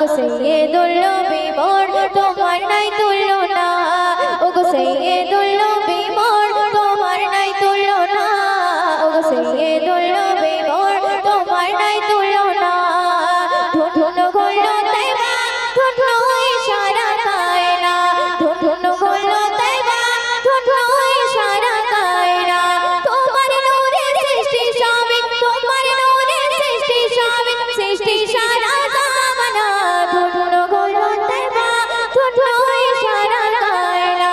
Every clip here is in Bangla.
ওগো সাইয়্যিদুল নবী মোর তোমার নাই তুলনা ওগো সাইয়্যিদুল নবী মোর তোমার নাই তুলনা ওগো সাইয়্যিদুল নবী মোর তোমার নাই তুলনা ধুন গলো তাইবা ধুন ইশারা কায়না ধুন গলো তাইবা ধুন ইশারা কায়না তোমার নূরের সৃষ্টি সবে তোমার নূরের সৃষ্টি সবে সৃষ্টি সারা জামানা ধুন গলো তাইবা ধুন ইশারা কায়না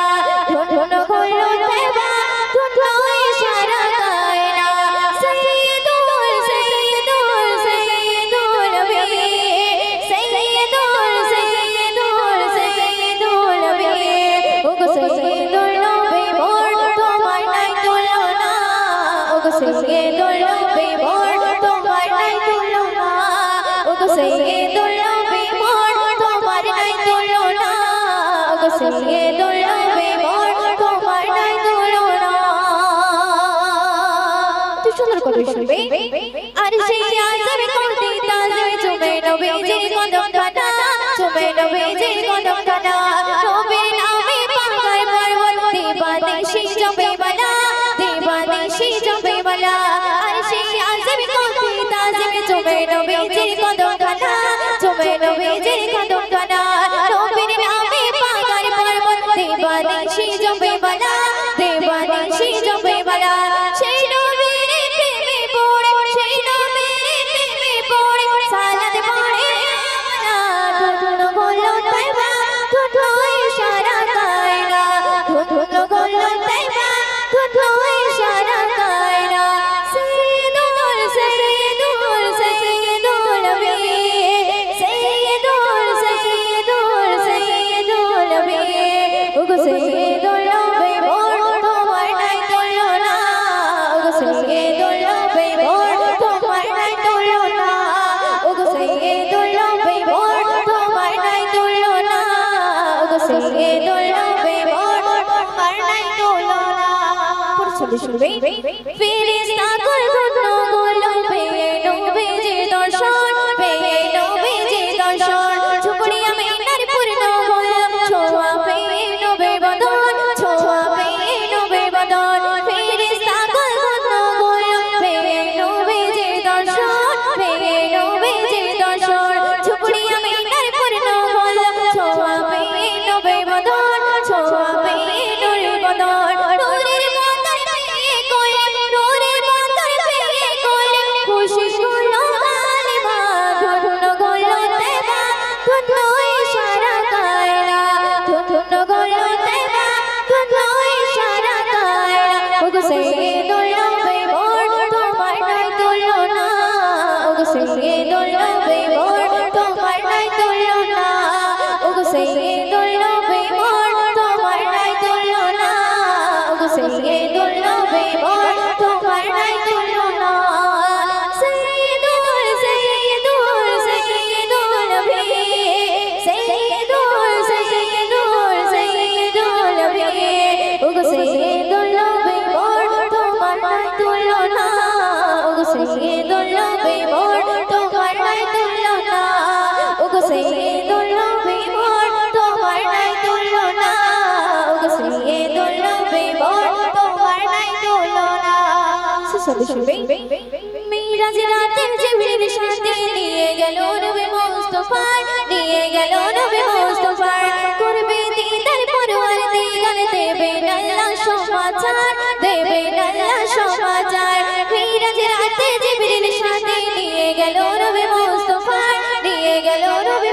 ধুন গলো তাইবা ধুন ইশারা কায়না সাইয়্যিদুল সাইয়্যিদুল সাইয়্যিদুল নবী সাইয়্যিদুল সাইয়্যিদুল সাইয়্যিদুল নবী ওগো সাইয়্যিদুল নবী মোর তোমার নাই তুলনা ওগো সাইয়্যিদুল নবী মোর তোমার নাই তুলনা ওগো সাইয়্যিদুল নবী মোর তোমার নাই তুলনা ওগো সাইয়্যিদুল নবী মোর তোমার নাই তুলনা তুই সুন্দর করে শুনবে আর সেই আজব কোটি তাজে চুমে নবীজির কদম কাটা চুমে নবীজির কদম কাটা নবীর নামে পাগায় পর্বত দিবানিশি জপে বলা দিবানিশি জপে বলা আর সেই আজব কোটি তাজে চুমে নবীজির কদম কাটা চুমে নবীজির কদম কাটা নবীর নামে পাগায় পর্বত দিবানিশি জপে বলা দিবানিশি জপে বলা সেই নবীর প্রেমে পড়ে সেই নবীর প্রেমে পড়ে সালাত পড়ে না ধুন গলো তাইবা ধুন ইশারা কায়না ধুন গলো তাইবা ধুন ইশারা কায়না সাইয়্যিদুল সাইয়্যিদুল সাইয়্যিদুল নবী সাইয়্যিদুল সাইয়্যিদুল সাইয়্যিদুল নবী ওগো সাইয়্যিদুল নবী মোর তোমার নাই তুলনা ওগো সাইয়্যিদুল নবী মোর তোমার নাই তুলনা ওগো সাইয়্যিদুল নবী মোর তোমার নাই তুলনা ওগো সাইয়্যিদুল নবী মোর তোমার নাই তুলনা পড়ছে শুনবে ফেরেশতা কুল ধন্য গুলো পেয়ে নবীজির দর্শন পেয়ে নবীজির দর্শন ঝুপড়িয়া মিনার পূর্ণ হলো ছোঁয়া পেয়ে নবীর বদন ছোঁয়া পেয়ে নবীর বদন ফেরেশতা কুল ধন্য গুলো পেয়ে নবীজির দর্শন পেয়ে নবীজির দর্শন ঝুপড়িয়া মিনার পূর্ণ হলো ছোঁয়া পেয়ে নবীর বদন ছোঁয়া পেয়ে নবীর বদন নূরের বদন পেয়ে কোলে নূরের বদন পেয়ে কোলে খুশি হলো হালিমা ধুন গলো তাইবা ধুন ইশারা কায়না ধুন গলো তাইবা ধুন ইশারা কায়না ওগো সাইয়্যিদুল নবী মোর তোমার নাই তুলনা ওগো সাইয়্যিদুল নবী মোর তোমার নাই তুলনা ওগো সাইয়্যিদুল নবী মোর তোমার নাই তুলনা ওগো সাইয়্যিদুল নবী মোর তোমার নাই তুলনা সাইয়্যিদুল সাইয়্যিদুল সাইয়্যিদুল নবী সাইয়্যিদুল সাইয়্যিদুল সাইয়্যিদুল নবী ওগো সাইয়্যিদুল নবী মোর তোমার নাই তুলনা ওগো সাইয়্যিদুল নবী মোর তোমার নাই তুলনা ওগো সাইয়্যিদুল নবী মোর তোমার নাই তুলনা ওগো সাইয়্যিদুল নবী মোর তোমার নাই তুলনা সবে শুনবে মিরাজ রাতে জিবরিল সাথে নিয়ে গেল নবী মুস্তাফা নিয়ে গেল নবী মুস্তাফা করবে দিদার পরওয়ার দিগার দেবেন আল্লাহ সমাচার দেবেন আল্লাহ সমাচার মিরাজ রাতে জিবরিল সাথে নিয়ে গেল নবী মুস্তাফা নিয়ে গেল নবী